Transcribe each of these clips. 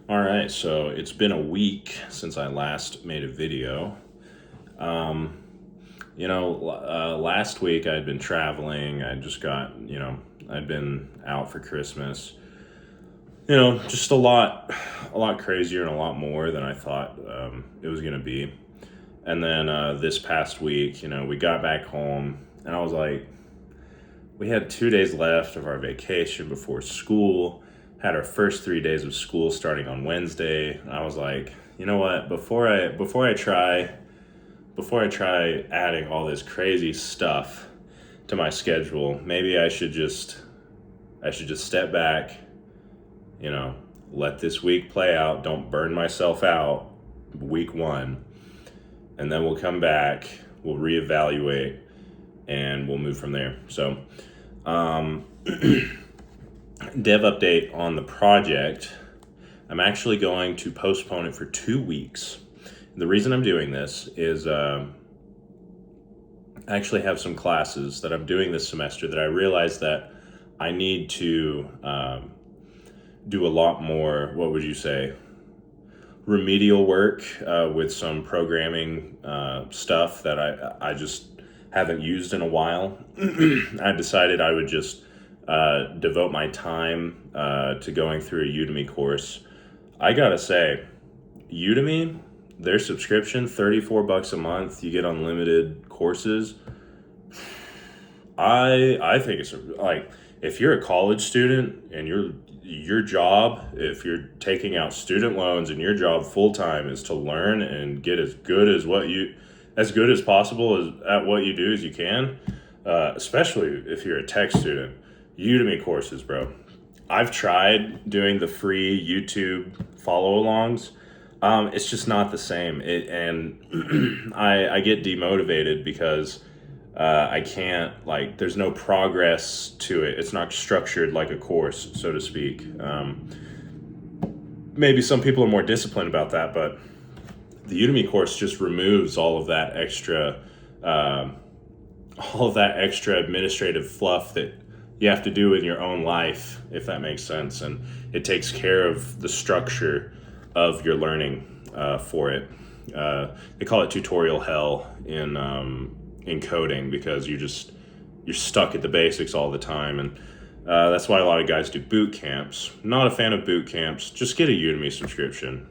All right, so it's been a week since I last made a video. Um, last week I'd been traveling. I just got, I'd been out for Christmas. Just a lot crazier and a lot more than I thought it was gonna be. And then this past week, we got back home, and I was like, we had 2 days left of our vacation before school. Had our first 3 days of school starting on Wednesday. I was like, you know what? Before I try adding all this crazy stuff to my schedule, maybe I should just step back. You know, let this week play out. Don't burn myself out. Week one, and then we'll come back. We'll reevaluate, and we'll move from there. So. Dev update on the project. I'm actually going to postpone it for 2 weeks. The reason I'm doing this is I actually have some classes that I'm doing this semester that I realize that I need to do a lot more, what would you say, remedial work with some programming stuff that I just haven't used in a while. I decided I would just devote my time to going through a Udemy course. I gotta say, Udemy, their subscription, $34 a month, you get unlimited courses. I think it's like, if you're a college student and your job, if you're taking out student loans and your job full time is to learn and get as good as possible at what you do as you can, especially if you're a tech student. Udemy courses, bro. I've tried doing the free YouTube follow-alongs. It's just not the same. And I get demotivated because I can't, there's no progress to it. It's not structured like a course, so to speak. Maybe some people are more disciplined about that, but the Udemy course just removes all of that extra administrative fluff that you have to do in your own life, if that makes sense. And it takes care of the structure of your learning for it. They call it tutorial hell in coding because you're stuck at the basics all the time. And that's why a lot of guys do boot camps. Not a fan of boot camps. Just get a Udemy subscription.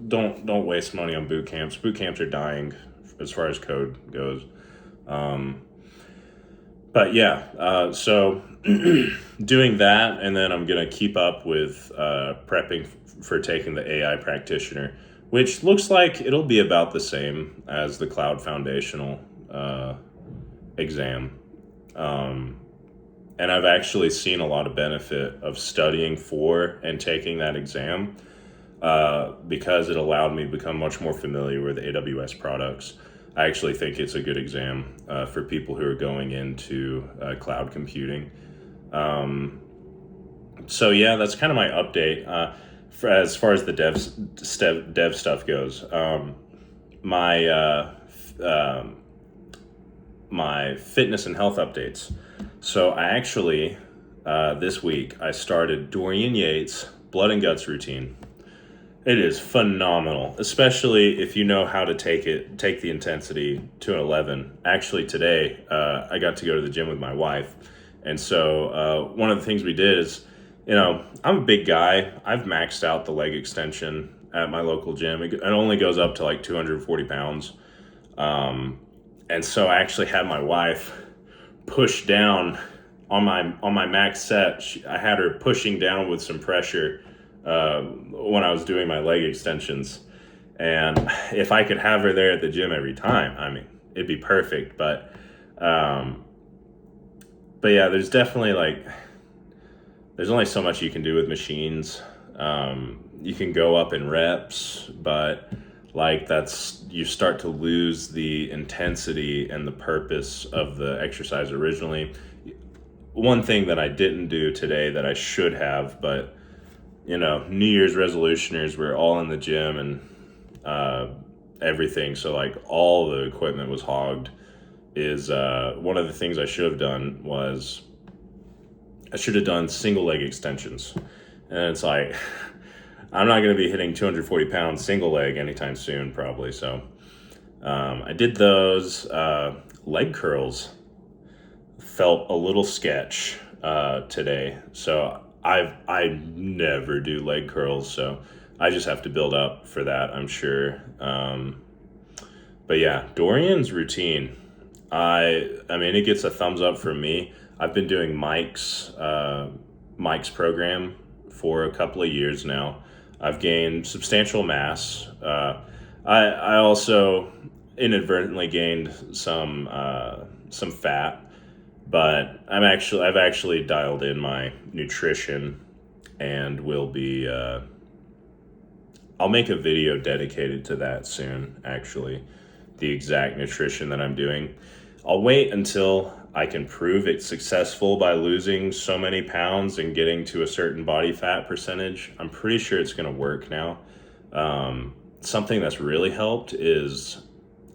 Don't waste money on boot camps. Boot camps are dying as far as code goes. But yeah, so doing that, and then I'm going to keep up with prepping for taking the AI practitioner, which looks like it'll be about the same as the Cloud Foundational exam. And I've actually seen a lot of benefit of studying for and taking that exam because it allowed me to become much more familiar with AWS products. I actually think it's a good exam for people who are going into cloud computing. So yeah, that's kind of my update as far as the dev stuff goes. My fitness and health updates. So I actually this week I started Dorian Yates' Blood and Guts routine. It is phenomenal, especially if you know how to take the intensity to an 11. Actually, today, I got to go to the gym with my wife. And so one of the things we did is, I'm a big guy. I've maxed out the leg extension at my local gym. It only goes up to like 240 pounds. And so I actually had my wife push down on my max set. I had her pushing down with some pressure when I was doing my leg extensions. And if I could have her there at the gym every time, I mean, it'd be perfect. But yeah, there's definitely there's only so much you can do with machines. You can go up in reps, but you start to lose the intensity and the purpose of the exercise originally. One thing that I didn't do today that I should have, but New Year's resolutioners were all in the gym and everything. So all the equipment was hogged. Is one of the things I should have done was I should have done single leg extensions. And it's I'm not going to be hitting 240 pounds single leg anytime soon, probably. So I did those. Leg curls felt a little sketch today. So I never do leg curls, so I just have to build up for that, I'm sure. But yeah, Dorian's routine. I mean, it gets a thumbs up from me. I've been doing Mike's program for a couple of years now. I've gained substantial mass. I also inadvertently gained some fat, but I've actually dialed in my nutrition and will be I'll make a video dedicated to that soon, actually, the exact nutrition that I'm doing. I'll wait until I can prove it's successful by losing so many pounds and getting to a certain body fat percentage. I'm pretty sure it's going to work now. Something that's really helped is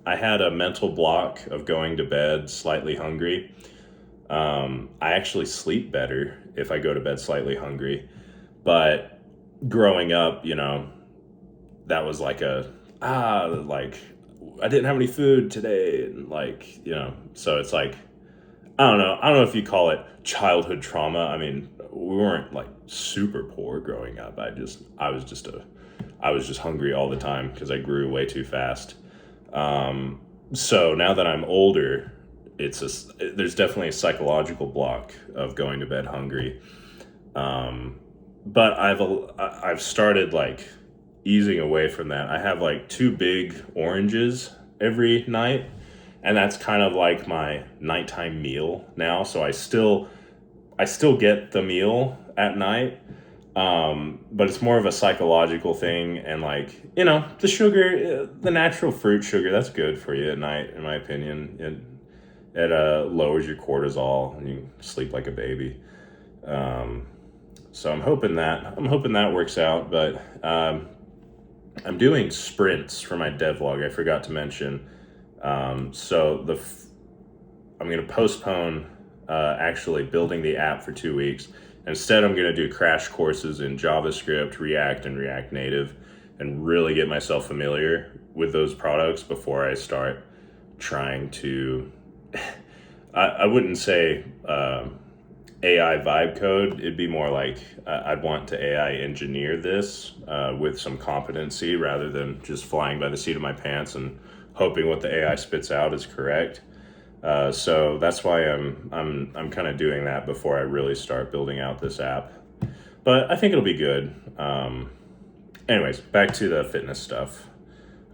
I had a mental block of going to bed slightly hungry. I actually sleep better if I go to bed slightly hungry. But growing up, that was like like I didn't have any food today, and so it's like I don't know if you call it childhood trauma. I mean, we weren't like super poor growing up. I was just hungry all the time because I grew way too fast. So now that I'm older, there's definitely a psychological block of going to bed hungry. But I've started like easing away from that. I have like 2 big oranges every night, and that's kind of like my nighttime meal now. So I still get the meal at night, but it's more of a psychological thing. And the sugar, the natural fruit sugar, that's good for you at night, in my opinion. It lowers your cortisol and you sleep like a baby. So I'm hoping that works out. But I'm doing sprints for my devlog. I forgot to mention. So I'm going to postpone actually building the app for 2 weeks. Instead, I'm going to do crash courses in JavaScript, React, and React Native, and really get myself familiar with those products before I start trying to. I wouldn't say AI vibe code. It'd be more like I'd want to AI engineer this with some competency rather than just flying by the seat of my pants and hoping what the AI spits out is correct. So that's why I'm kind of doing that before I really start building out this app. But I think it'll be good. Anyways, back to the fitness stuff.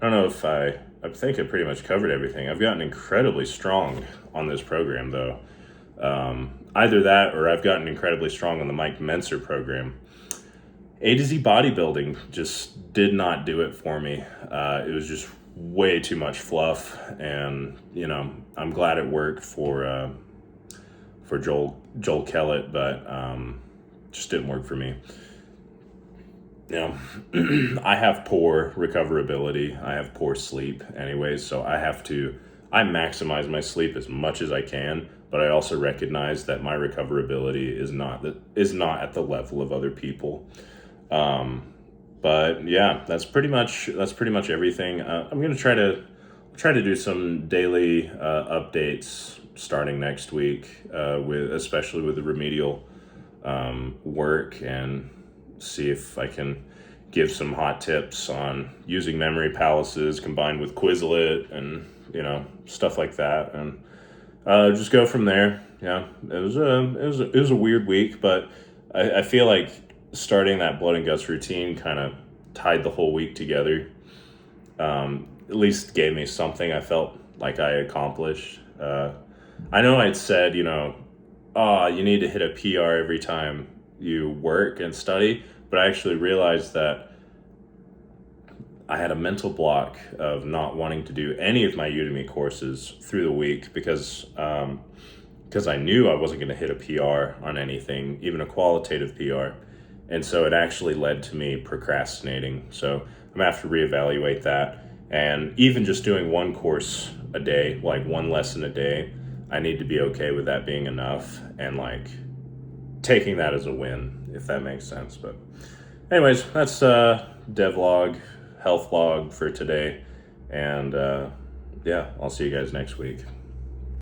I don't know if I think I pretty much covered everything. I've gotten incredibly strong on this program, though. Either that or I've gotten incredibly strong on the Mike Mentzer program. A to Z bodybuilding just did not do it for me. It was just way too much fluff, and I'm glad it worked for Joel Kellett, but just didn't work for me. I have poor recoverability. I have poor sleep anyways, so I maximize my sleep as much as I can, but I also recognize that my recoverability is not at the level of other people. But yeah, that's pretty much everything. I'm gonna try to do some daily updates starting next week, especially with the remedial work, and see if I can give some hot tips on using memory palaces combined with Quizlet and stuff like that, and just go from there. Yeah, it was a weird week, but I feel like starting that blood and guts routine kind of tied the whole week together. At least gave me something I felt like I accomplished. I know I'd said, you need to hit a PR every time you work and study, but I actually realized that I had a mental block of not wanting to do any of my Udemy courses through the week because I knew I wasn't going to hit a PR on anything, even a qualitative PR. And so it actually led to me procrastinating. So I'm going to have to reevaluate that. And even just doing one course a day, like one lesson a day, I need to be okay with that being enough and taking that as a win, if that makes sense. But Anyways, that's devlog, health log for today. And yeah, I'll see you guys next week.